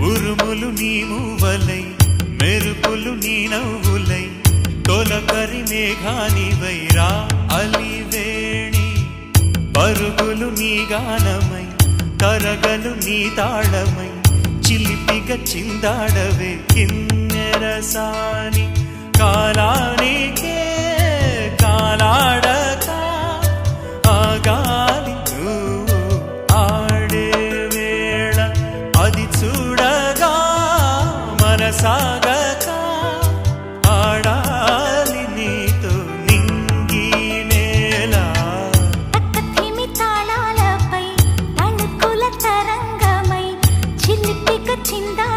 ఉరుములు నీ మూవలై మెరుపులు నీ నవ్వులై తొలకరి మేఘానివై రా అలివేణి పరుగులు నీ గానమై తరగలు నీ తాళమై చిలిపిగ చిందాడవే కిన్నెరసాని కాలానికే కాలాడక ఆగాలి నువ్వు ఆడే వేళ అది చూడగా మనసాగక ఆడాలి నీతో నింగి నేల తక్కతిమి తాళాలపై తణుకుల తరంగమై చిలిపిక చిందా